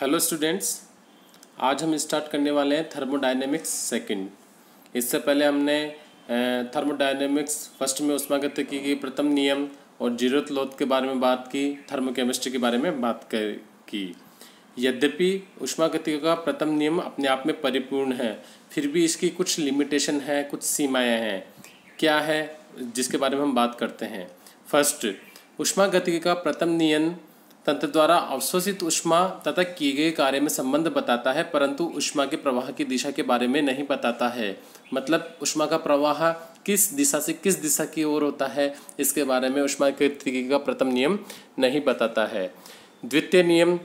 Hello students, आज हम start करने वाले हैं थर्मोडायनेमिक्स सेकंड। इससे पहले हमने थर्मोडायनेमिक्स फर्स्ट में ऊष्मागतिकी की प्रथम नियम और जीरोथ लॉ के बारे में बात की, थर्मोकेमिस्ट्री के बारे में बात की। यद्यपि ऊष्मागतिकी का प्रथम नियम अपने आप में परिपूर्ण है, फिर भी इसकी कुछ लिमिटेशन है, कुछ सीमाएँ हैं। क्या है जिसके बारे में हम बात करते हैं। फर्स्ट, ऊष्मागतिकी का प्रथम नियम तंत्र द्वारा अवशोषित ऊष्मा तथा किए गए कार्य में संबंध बताता है, परंतु ऊष्मा के प्रवाह की दिशा के बारे में नहीं बताता है। मतलब ऊष्मा का प्रवाह किस दिशा से किस दिशा की ओर होता है, इसके बारे में ऊष्मागतिकी का प्रथम नियम नहीं बताता है। द्वितीय नियम,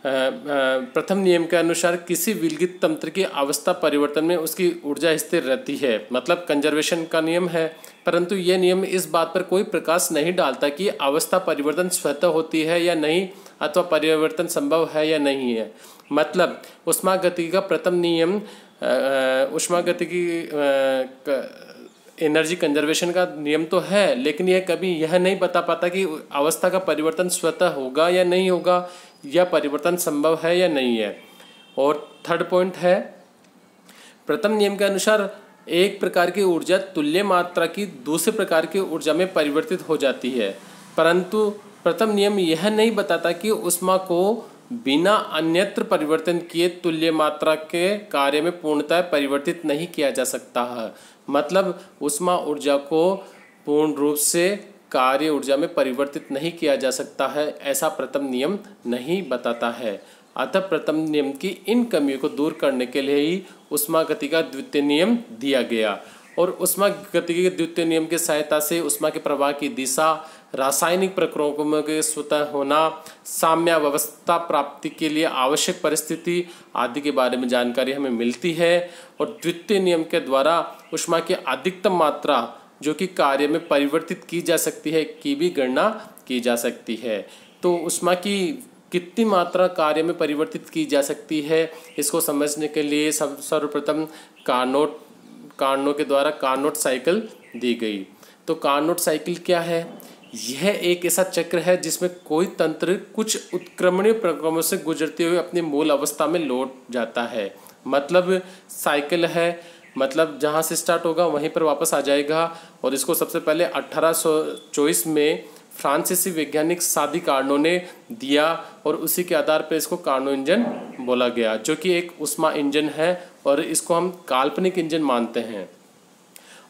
प्रथम नियम के अनुसार किसी विलगित तंत्र की अवस्था परिवर्तन में उसकी ऊर्जा स्थिर रहती है, मतलब कंजर्वेशन का नियम है। परंतु यह नियम इस बात पर कोई प्रकाश नहीं डालता कि अवस्था परिवर्तन स्वतः होती है या नहीं, अथवा परिवर्तन संभव है या नहीं है। मतलब ऊष्मागतिकी का प्रथम नियम ऊष्मागतिकी एनर्जी कंजर्वेशन का नियम तो है, लेकिन यह कभी यह नहीं बता पाता कि अवस्था का परिवर्तन स्वतः होगा या नहीं होगा, या परिवर्तन संभव है या नहीं है। और थर्ड पॉइंट है, प्रथम नियम के अनुसार एक प्रकार की ऊर्जा तुल्य मात्रा की दूसरे प्रकार की ऊर्जा में परिवर्तित हो जाती है, परंतु प्रथम नियम यह नहीं बताता कि ऊष्मा को बिना अन्यत्र परिवर्तन किए तुल्य मात्रा के कार्य में पूर्णतः परिवर्तित नहीं किया जा सकता है। मतलब ऊष्मा ऊर्जा को पूर्ण रूप से कार्य ऊर्जा में परिवर्तित नहीं किया जा सकता है, ऐसा प्रथम नियम नहीं बताता है। अतः प्रथम नियम की इन कमियों को दूर करने के लिए ही ऊष्मागतिकी का द्वितीय नियम दिया गया। और ऊष्मागतिकी के द्वितीय नियम की सहायता से ऊष्मा के प्रवाह की दिशा, रासायनिक प्रक्रियाओं के स्वतः होना, साम्यावस्था प्राप्ति के लिए आवश्यक परिस्थिति आदि के बारे में जानकारी हमें मिलती है। और द्वितीय नियम के द्वारा ऊष्मा की अधिकतम मात्रा जो कि कार्य में परिवर्तित की जा सकती है की भी गणना की जा सकती है। तो ऊष्मा की कितनी मात्रा कार्य में परिवर्तित की जा सकती है, इसको समझने के लिए सर्वप्रथम कार्नोट के द्वारा कार्नोट साइकिल दी गई। तो कार्नोट साइकिल क्या है? यह एक ऐसा चक्र है जिसमें कोई तंत्र कुछ उत्क्रमणीय प्रक्रमों से गुजरते हुए अपनी मूल अवस्था में लौट जाता है। मतलब साइकिल है, मतलब जहाँ से स्टार्ट होगा वहीं पर वापस आ जाएगा। और इसको सबसे पहले 1824 में फ्रांसीसी वैज्ञानिक सादी कार्नो ने दिया, और उसी के आधार पर इसको कार्नो इंजन बोला गया, जो कि एक ऊष्मा इंजन है और इसको हम काल्पनिक इंजन मानते हैं।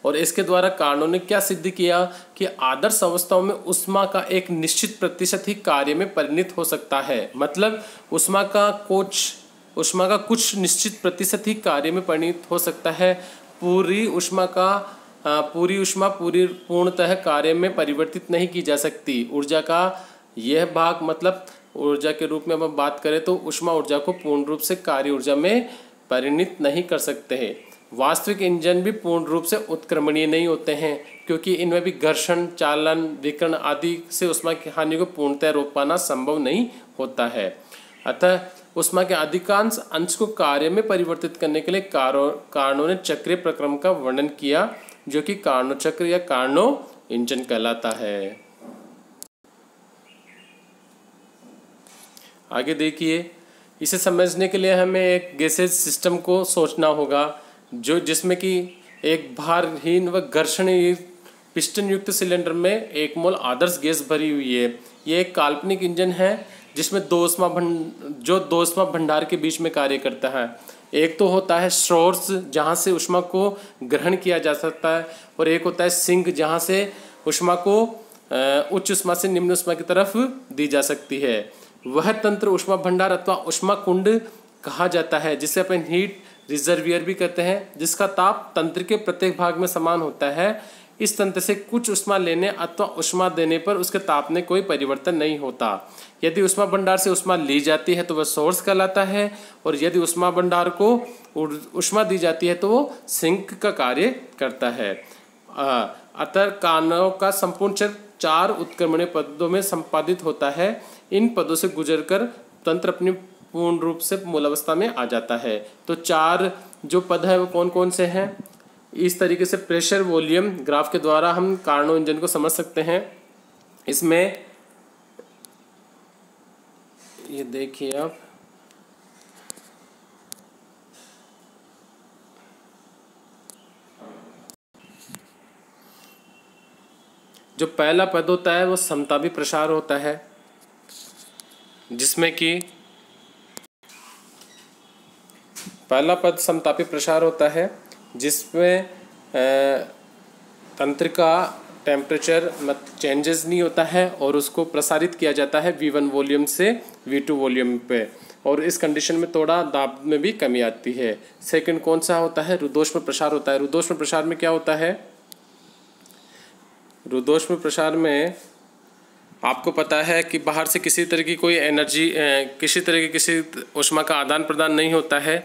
और इसके द्वारा कार्नो ने क्या सिद्ध किया कि आदर्श अवस्थाओं में ऊष्मा का एक निश्चित प्रतिशत ही कार्य में परिणत हो सकता है। मतलब ऊष्मा का कुछ निश्चित प्रतिशत ही कार्य में परिणत हो सकता है। पूरी ऊष्मा पूर्णतः कार्य में परिवर्तित नहीं की जा सकती। ऊर्जा का यह भाग, मतलब ऊर्जा के रूप में हम बात करें तो ऊष्मा ऊर्जा को पूर्ण रूप से कार्य ऊर्जा में परिणत नहीं कर सकते हैं। वास्तविक इंजन भी पूर्ण रूप से उत्क्रमणीय नहीं होते हैं, क्योंकि इनमें भी घर्षण, चालन, विकिरण आदि से ऊष्मा की हानि को पूर्णतः रोक पाना संभव नहीं होता है। अतः ऊष्मा के अधिकांश अंश को कार्य में परिवर्तित करने के लिए कार्नो ने चक्रीय प्रक्रम का वर्णन किया, जो कि कार्नो चक्र या कार्नो इंजन कहलाता है। आगे देखिए, इसे समझने के लिए हमें एक गैसेज सिस्टम को सोचना होगा, जिसमें कि एक भारहीन व घर्षण पिस्टन युक्त सिलेंडर में 1 मोल आदर्श गैस भरी हुई है। ये एक काल्पनिक इंजन है जिसमें दो ऊष्मा भंडार के बीच में कार्य करता है। एक तो होता है स्रोत, जहाँ से ऊष्मा को ग्रहण किया जा सकता है, और एक होता है सिंक, जहाँ से ऊष्मा को उच्च ऊष्मा से निम्न ऊष्मा की तरफ दी जा सकती है। वह तंत्र ऊष्मा भंडार अथवा ऊष्मा कुंड कहा जाता है, जिसे अपन हीट रिजर्वियर भी कहते हैं, जिसका ताप तंत्र के प्रत्येक भाग में समान होता है। इस तंत्र से कुछ ऊष्मा लेने अथवा ऊष्मा देने पर उसके ताप में कोई परिवर्तन नहीं होता। यदि ऊष्मा भंडार से ऊष्मा ली जाती है तो वह सोर्स कहलाता है, और यदि ऊष्मा भंडार को ऊष्मा दी जाती है तो वो सिंक का कार्य करता है। अतः कार्नो का संपूर्ण चक्र 4 उत्क्रमणीय पदों में संपादित होता है। इन पदों से गुजरकर तंत्र अपनी पूर्ण रूप से मूल अवस्था में आ जाता है। तो 4 जो पद है वो कौन कौन से हैं? इस तरीके से प्रेशर वॉल्यूम ग्राफ के द्वारा हम कार्नो इंजन को समझ सकते हैं। इसमें ये देखिए आप, जो पहला पद होता है वो समतापी प्रसार होता है, जिसमें कि पहला पद समतापी प्रसार होता है जिसमें तंत्र का टेम्परेचर चेंजेस नहीं होता है और उसको प्रसारित किया जाता है V1 वॉल्यूम से V2 वॉल्यूम पे, और इस कंडीशन में थोड़ा दाब में भी कमी आती है। सेकंड कौन सा होता है? रुद्धोष्म प्रसार होता है। रुद्धोष्म प्रसार में क्या होता है? रुद्धोष्म प्रसार में आपको पता है कि बाहर से किसी तरह की कोई एनर्जी, किसी तरह की किसी ऊष्मा का आदान प्रदान नहीं होता है।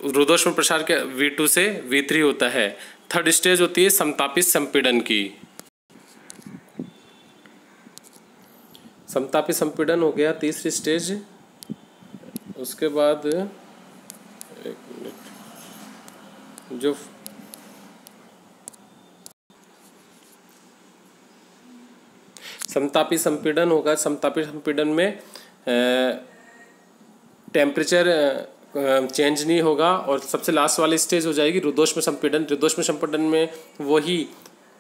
रुद्धोष्म प्रसार के V2 से V3 होता है। थर्ड स्टेज होती है समतापी संपीड़न की। समतापी संपीड़न हो गया तीसरी स्टेज। उसके बाद एक मिनट, जो समतापी संपीड़न होगा, समतापी संपीड़न में टेम्परेचर चेंज नहीं होगा, और सबसे लास्ट वाली स्टेज हो जाएगी रुद्धोष्म संपीड़न। रुद्धोष्म संपीड़न में वही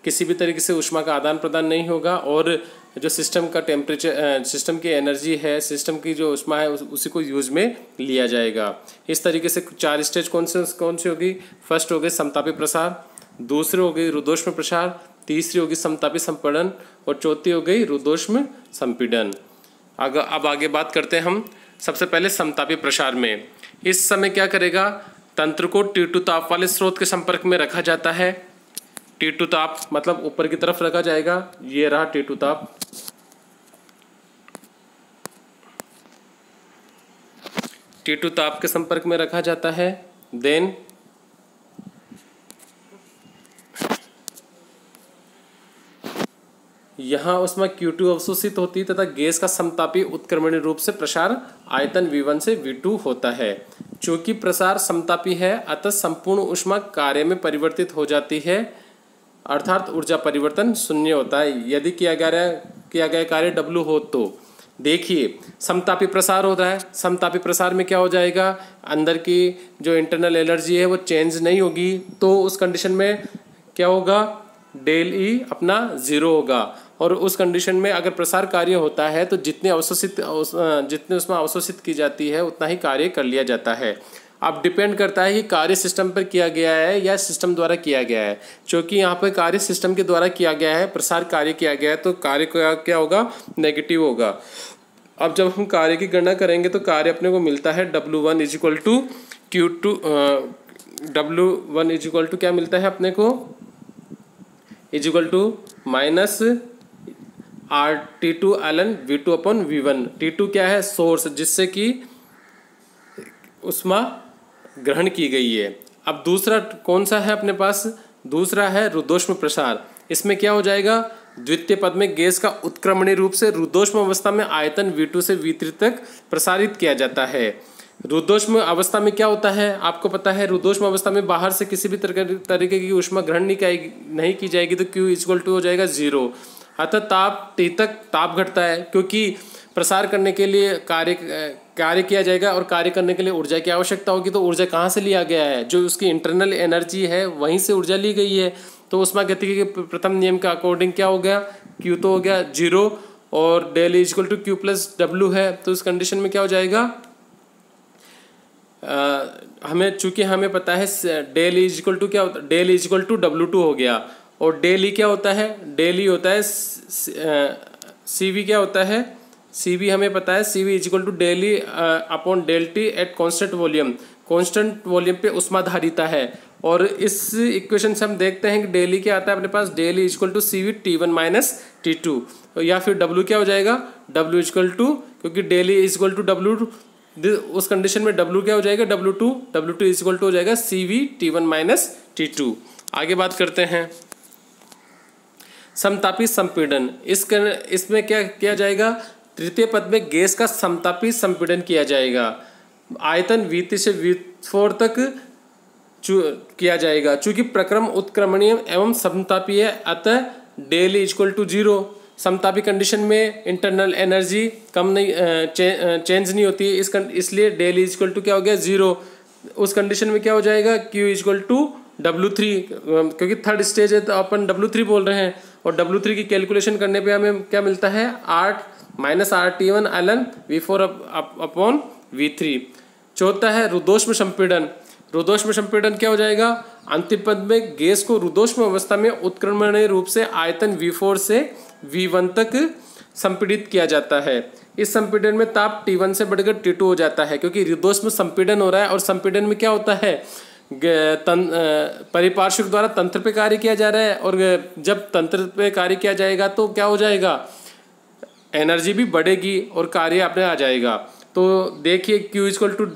किसी भी तरीके से ऊष्मा का आदान प्रदान नहीं होगा, और जो सिस्टम का टेम्परेचर, सिस्टम की एनर्जी है, सिस्टम की जो ऊष्मा है उसी को यूज में लिया जाएगा। इस तरीके से 4 स्टेज कौन सी होगी? फर्स्ट हो गई समतापी प्रसार, दूसरी हो गई रुद्धोष्म प्रसार, तीसरी होगी समतापी संपीड़न, और चौथी हो गई रुद्धोष्म संपीड़न। अब आगे बात करते हैं हम सबसे पहले समतापी प्रसार में। इस समय क्या करेगा? तंत्र को T2 ताप वाले स्रोत के संपर्क में रखा जाता है। T2 ताप मतलब ऊपर की तरफ रखा जाएगा। ये रहा T2 ताप। T2 ताप के संपर्क में रखा जाता है। देन यहाँ उसमें Q2 अवशोषित होती है तथा गैस का समतापी उत्क्रमणीय रूप से प्रसार आयतन V1 से V2 होता है। चूंकि प्रसार समतापी है अतः संपूर्ण ऊष्मा कार्य में परिवर्तित हो जाती है, अर्थात ऊर्जा परिवर्तन शून्य होता है। यदि किया गया कार्य W हो तो देखिए समतापी प्रसार होता है। समतापी प्रसार में क्या हो जाएगा? अंदर की जो इंटरनल एनर्जी है वो चेंज नहीं होगी, तो उस कंडीशन में क्या होगा? डेल ई अपना 0 होगा। और उस कंडीशन में अगर प्रसार कार्य होता है तो जितने उसमें अवशोषित की जाती है उतना ही कार्य कर लिया जाता है। अब डिपेंड करता है कि कार्य सिस्टम पर किया गया है या सिस्टम द्वारा किया गया है। क्योंकि यहाँ पर कार्य सिस्टम के द्वारा किया गया है, प्रसार कार्य किया गया है, तो कार्य क्या होगा? नेगेटिव होगा। अब जब हम कार्य की गणना करेंगे तो कार्य अपने को मिलता है W1 is equal to Q2, W1 is equal to क्या मिलता है अपने को? Is equal to minus T2 ln V2 upon V1। T2 क्या है? सोर्स, जिससे कि ऊष्मा ग्रहण की गई है। अब दूसरा कौन सा है अपने पास? दूसरा है रुद्धोष्म प्रसार। इसमें क्या हो जाएगा? द्वितीय पद में गैस का उत्क्रमणीय रूप से रुद्धोष्म अवस्था में आयतन V2 से V3 तक प्रसारित किया जाता है। रुद्धोष्म अवस्था में क्या होता है? आपको पता है रुद्धोष्म अवस्था में बाहर से किसी भी तरीके की ऊष्मा ग्रहण नहीं की जाएगी, तो Q इक्वल टू हो जाएगा 0। अतः ताप T तक ताप घटता है, क्योंकि प्रसार करने के लिए कार्य किया जाएगा और कार्य करने के लिए ऊर्जा की आवश्यकता होगी। तो ऊर्जा कहाँ से लिया गया है? जो उसकी इंटरनल एनर्जी है वहीं से ऊर्जा ली गई है। तो ऊष्मागतिकी के प्रथम नियम के अकॉर्डिंग क्या हो गया? Q तो हो गया 0 और del equal to Q plus W है। तो इस कंडीशन में क्या हो जाएगा? चूंकि हमें पता है डेल इक्वल टू क्या होता है? डेल इक्वल टू W2 हो गया। और डेल ई क्या होता है? डेल ई होता है CV क्या होता है? CV हमें पता है CV equal to del E upon del T at constant volume. Constant volume पे ऊष्माधारिता है। और इस इक्वेशन से हम देखते हैं कि डेल ई क्या आता है अपने पास? Del E equal to CV T1 minus T2, या फिर W क्या हो जाएगा? W इक्वल टू, क्योंकि del E equal to W, उस कंडीशन में W क्या हो जाएगा? W2 इक्वल टू हो जाएगा CV T1 माइनस T2। आगे बात करते हैं समतापी संपीड़न। इसमें क्या किया जाएगा? तृतीय पद में गैस का समतापी संपीड़न किया जाएगा। आयतन V3 से V4 तक किया जाएगा। चूंकि प्रक्रम उत्क्रमणीय एवं समतापी है अतः डेल इक्वल टू 0। समतापी कंडीशन में इंटरनल एनर्जी कम नहीं चेंज नहीं होती है, इसलिए डेल इक्वल टू क्या हो गया? 0। उस कंडीशन में क्या हो जाएगा? Q इक्वल टू W3, क्योंकि थर्ड स्टेज है तो अपन W3 बोल रहे हैं, और W3 की कैलकुलेशन करने पे हमें क्या मिलता है, 8 minus RT1 ln V4 upon V3। चौथा है रुद्धोष्म संपीड़न। रुद्धोष्म संपीड़न क्या हो जाएगा, अंतिम पद में गैस को रुद्धोष्म अवस्था में उत्क्रमणीय रूप से आयतन V4 से V1 तक संपीड़ित किया जाता है। इस संपीड़न में ताप T1 से बढ़कर T2 हो जाता है, क्योंकि रुद्धोष्म संपीड़न हो रहा है। और संपीड़न में क्या होता है, परिपार्श्विक द्वारा तंत्र पे कार्य किया जा रहा है, और जब तंत्र पे कार्य किया जाएगा तो क्या हो जाएगा, एनर्जी भी बढ़ेगी और कार्य अपने आ जाएगा। तो देखिए Q इक्वल टू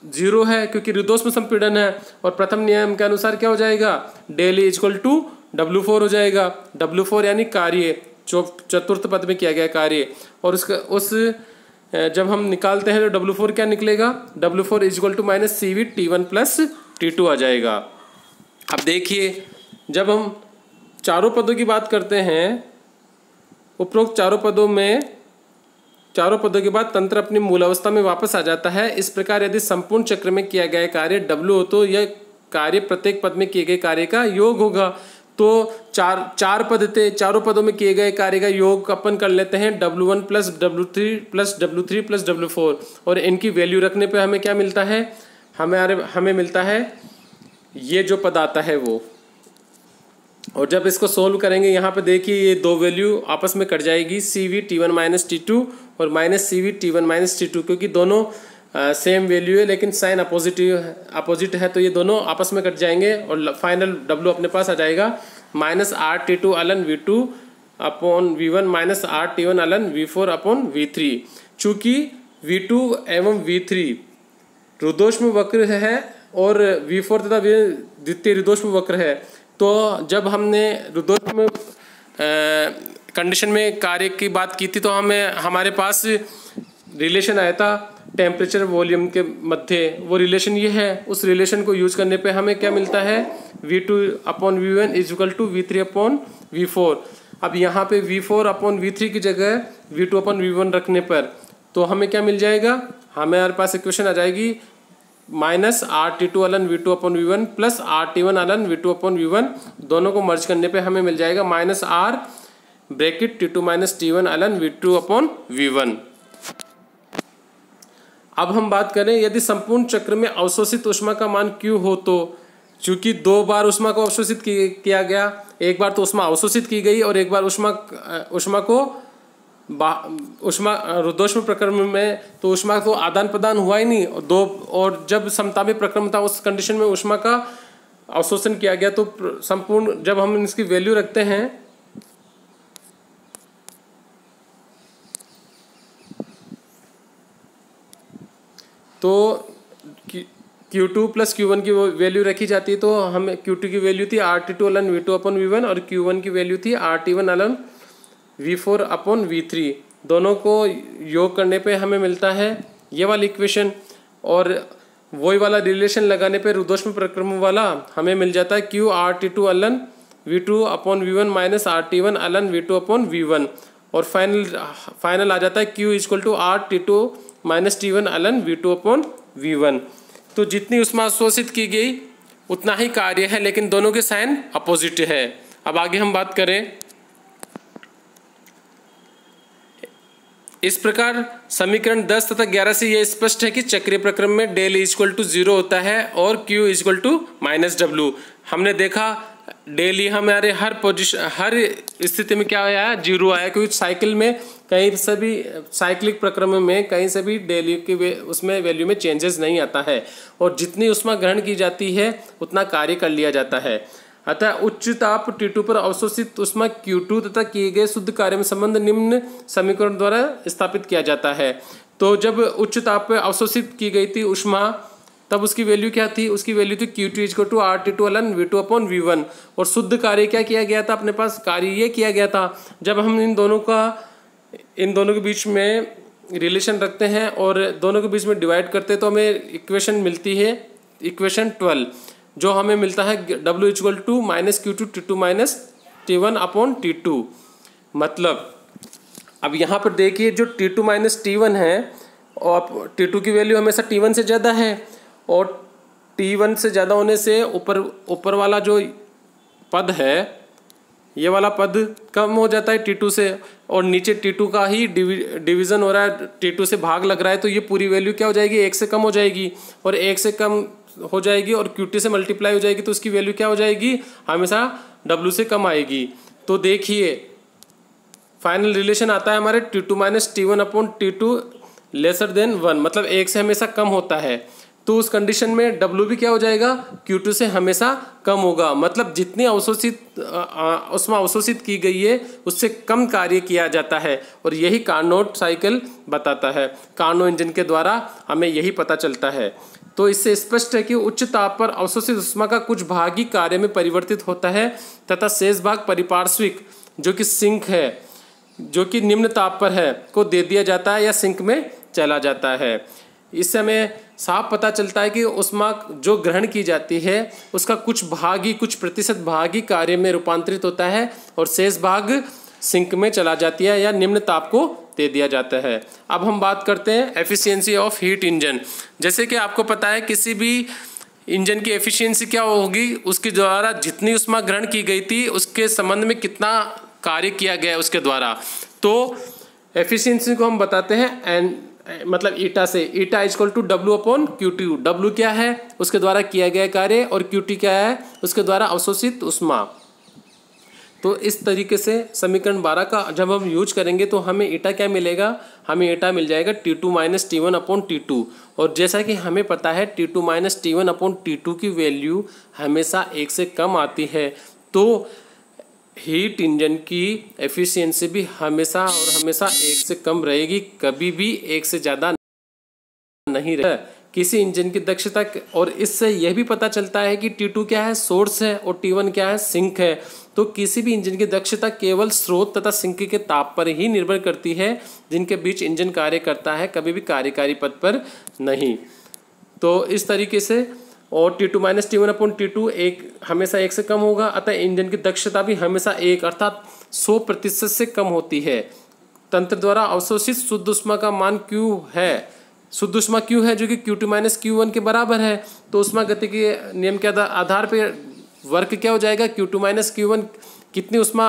0 है, क्योंकि रुद्धोष्म संपीड़न है, और प्रथम नियम के अनुसार क्या हो जाएगा, del E equal to W4 हो जाएगा। W4 यानी कार्य, चतुर्थ पद में किया गया कार्य, और उसका जब हम निकालते हैं तो W4 क्या निकलेगा, W4 equal to minus CV T1 plus T2 आ जाएगा। अब देखिए जब हम चारों पदों की बात करते हैं, उपरोक्त चारों पदों के बाद तंत्र अपनी मूल अवस्था में वापस आ जाता है। इस प्रकार यदि संपूर्ण चक्र में किया गया कार्य W हो तो यह कार्य प्रत्येक पद में किए गए कार्य का योग होगा। तो चार पद थे, चारों पदों में किए गए कार्य का योग अपन कर लेते हैं W1 plus W3 plus W3 plus W4, और इनकी वैल्यू रखने पे हमें क्या मिलता है, हमें मिलता है ये जो पद आता है वो। और जब इसको सोल्व करेंगे यहाँ पे देखिए ये दो वैल्यू आपस में कट जाएगी, CV T1 माइनस T2 और minus CV T1 minus T2, क्योंकि दोनों सेम वैल्यू है लेकिन साइन अपोजिट है, तो ये दोनों आपस में कट जाएंगे और फाइनल W अपने पास आ जाएगा minus RT2 ln V2 upon V1 minus RT1 ln V4 upon V3। चूँकि V2 एवं V3 रुद्धोष्म वक्र है और V4 तथा द्वितीय रुद्धोष्म वक्र है, तो जब हमने रुद्धोष्म कंडीशन में कार्य की बात की थी तो हमारे पास रिलेशन आया था टेम्परेचर वॉल्यूम के मध्य, वो रिलेशन ये है। उस रिलेशन को यूज करने पे हमें क्या मिलता है, V2 upon V1 is equal to V3 upon V4। अब यहाँ पे V4 अपॉन V3 की जगह V2 अपॉन V1 रखने पर तो हमें क्या मिल जाएगा, हमारे पास इक्वेशन आ जाएगी minus RT2 ln V2 upon V1 plus RT1 ln V2 upon V1। दोनों को मर्ज करने पे हमें मिल जाएगा minus R bracket T2 minus T1 ln V2 upon V1। अब हम बात करें यदि संपूर्ण चक्र में अवशोषित ऊष्मा का मान Q हो तो, चूंकि दो बार ऊष्मा को अवशोषित किया गया, एक बार तो ऊष्मा अवशोषित की गई और एक बार ऊष्मा रुद्धोष्म प्रक्रम में तो ऊष्मा तो आदान प्रदान हुआ ही नहीं, और जब समतापी प्रक्रम था उस कंडीशन में ऊष्मा का अवशोषण किया गया। तो संपूर्ण जब हम इसकी वैल्यू रखते हैं तो Q2 प्लस Q1 की वैल्यू रखी जाती है, तो हमें Q2 की वैल्यू थी RT2 ln V2 upon V1 और Q1 की वैल्यू थी RT1 ln V4 upon V3। दोनों को योग करने पे हमें मिलता है ये वाली इक्वेशन, और वही वाला रिलेशन लगाने पे रुद्धोष्म प्रक्रम वाला हमें मिल जाता है Q RT2 ln V2 upon V1 minus RT1 ln V2 upon V1, और फाइनल आ जाता है Q equal to RT2 minus T1 ln V2 upon V1। तो जितनी ऊष्मा अवशोषित की गई उतना ही कार्य है, लेकिन दोनों के साइन अपोजिट है। अब आगे हम बात करें, इस प्रकार समीकरण 10 तथा 11 से यह स्पष्ट है कि चक्रीय प्रक्रम में डेल इक्वल टू 0 होता है और Q equal to minus W। हमने देखा डेली हमारे हर स्थिति में क्या आया, 0 आया, क्योंकि साइकिल में कहीं से भी साइक्लिक प्रक्रम में कहीं से भी डेली की उसमें वैल्यू में चेंजेस नहीं आता है, और जितनी ऊष्मा ग्रहण की जाती है उतना कार्य कर लिया जाता है। अतः उच्च ताप T2 पर अवशोषित ऊष्मा Q2 तथा किए गए शुद्ध कार्य में संबंध निम्न समीकरण द्वारा स्थापित किया जाता है। तो जब उच्च ताप पर अवशोषित की गई थी ऊष्मा तब उसकी वैल्यू क्या थी, उसकी वैल्यू थी Q2 equal to RT2 ln V2 upon V1, और शुद्ध कार्य क्या किया गया था, अपने पास कार्य ये किया गया था। जब हम इन दोनों के बीच में रिलेशन रखते हैं और दोनों के बीच में डिवाइड करते हैं तो हमें इक्वेशन मिलती है, इक्वेशन 12, जो हमें मिलता है W equal to minus Q2 T2 minus T1 upon T2। मतलब अब यहाँ पर देखिए जो T2 माइनस T1 है, और T2 की वैल्यू हमेशा T1 से ज़्यादा है, और T1 से ज़्यादा होने से ऊपर वाला जो पद है, ये वाला पद कम हो जाता है T2 से, और नीचे T2 का ही डिवीज़न हो रहा है, T2 से भाग लग रहा है, तो ये पूरी वैल्यू क्या हो जाएगी, 1 से कम हो जाएगी, और 1 से कम हो जाएगी और QT से मल्टीप्लाई हो जाएगी, तो उसकी वैल्यू क्या हो जाएगी, हमेशा W से कम आएगी। तो देखिए फाइनल रिलेशन आता है हमारे T2 minus T1 upon T2 lesser than 1, मतलब 1 से हमेशा कम होता है। तो उस कंडीशन में W भी क्या हो जाएगा, Q2 से हमेशा कम होगा, मतलब जितनी उसमें अवशोषित की गई है उससे कम कार्य किया जाता है, और यही कार्नोट साइकिल बताता है। कार्नो इंजन के द्वारा हमें यही पता चलता है। तो इससे स्पष्ट है कि उच्च ताप पर अवशोषित ऊष्मा का कुछ भाग ही कार्य में परिवर्तित होता है, तथा शेष भाग परिपार्श्विक जो कि सिंक है, जो कि निम्न ताप पर है, को दे दिया जाता है या सिंक में चला जाता है। इससे हमें साफ पता चलता है कि ऊष्मा जो ग्रहण की जाती है उसका कुछ प्रतिशत भाग ही कार्य में रूपांतरित होता है, और शेष भाग सिंक में चला जाती है या निम्न ताप को दे दिया जाता है। अब हम बात करते हैं एफिशिएंसी ऑफ हीट इंजन। जैसे कि आपको पता है किसी भी इंजन की एफिशिएंसी क्या होगी, उसके द्वारा जितनी ऊष्मा ग्रहण की गई थी उसके संबंध में कितना कार्य किया गया उसके द्वारा। तो एफिशिएंसी को हम बताते हैं एन मतलब ईटा से, eta equal to W upon QT। W क्या है, उसके द्वारा किया गया कार्य, और QT क्या है, उसके द्वारा अवशोषित ऊष्मा। तो इस तरीके से समीकरण 12 का जब हम यूज करेंगे तो हमें ईटा क्या मिलेगा, हमें ईटा मिल जाएगा T2 minus T1 upon T2। और जैसा कि हमें पता है T2 minus T1 upon T2 की वैल्यू हमेशा 1 से कम आती है, तो हीट इंजन की एफिशिएंसी भी हमेशा और हमेशा 1 से कम रहेगी, कभी भी 1 से ज़्यादा नहीं रहे किसी इंजन की दक्षता। और इससे यह भी पता चलता है कि T2 क्या है, सोर्स है, और T1 क्या है, सिंक है। तो किसी भी इंजन की दक्षता केवल स्रोत तथा सिंक के ताप पर ही निर्भर करती है, जिनके बीच इंजन कार्य करता है, कभी भी कार्यकारी पद पर नहीं। तो इस तरीके से, और T2 minus T1 upon T2 हमेशा 1 से कम होगा, अतः इंजन की दक्षता भी हमेशा 1 अर्थात 100% से कम होती है। तंत्र द्वारा अवशोषित शुद्ध ऊष्मा का मान Q है, शुद्ध ऊष्मा Q है, जो कि QT माइनस Q1 के बराबर है। तो ऊष्मा गति के नियम के आधार पर वर्क क्या हो जाएगा, Q2 माइनस Q1, कितनी ऊष्मा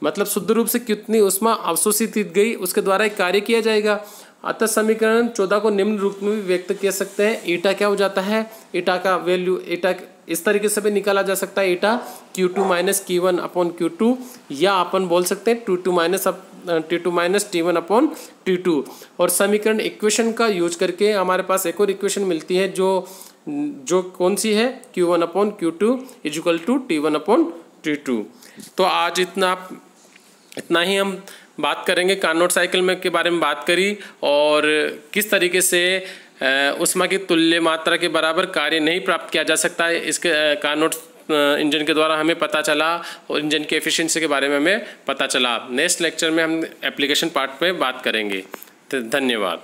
मतलब शुद्ध रूप से कितनी ऊष्मा अवशोषित गई उसके द्वारा एक कार्य किया जाएगा। अतः समीकरण 14 को निम्न रूप में भी व्यक्त कर सकते हैं। ईटा क्या हो जाता है, ईटा का वैल्यू, ईटा इस तरीके से भी निकाला जा सकता है, ईटा Q2 minus Q1 upon Q2, या अपन बोल सकते हैं T2 minus T1 upon T2। और समीकरण इक्वेशन का यूज करके हमारे पास एक और इक्वेशन मिलती है जो कौन सी है, Q1 upon Q2 equal to T1 upon T2। तो आज इतना ही हम बात करेंगे। कार्नोट साइकिल में के बारे में बात करी, और किस तरीके से ऊष्मा की तुल्य मात्रा के बराबर कार्य नहीं प्राप्त किया जा सकता है, इसके कार्नोट इंजन के द्वारा हमें पता चला, और इंजन की एफिशिएंसी के बारे में हमें पता चला। नेक्स्ट लेक्चर में हम एप्लीकेशन पार्ट पे बात करेंगे। तो धन्यवाद।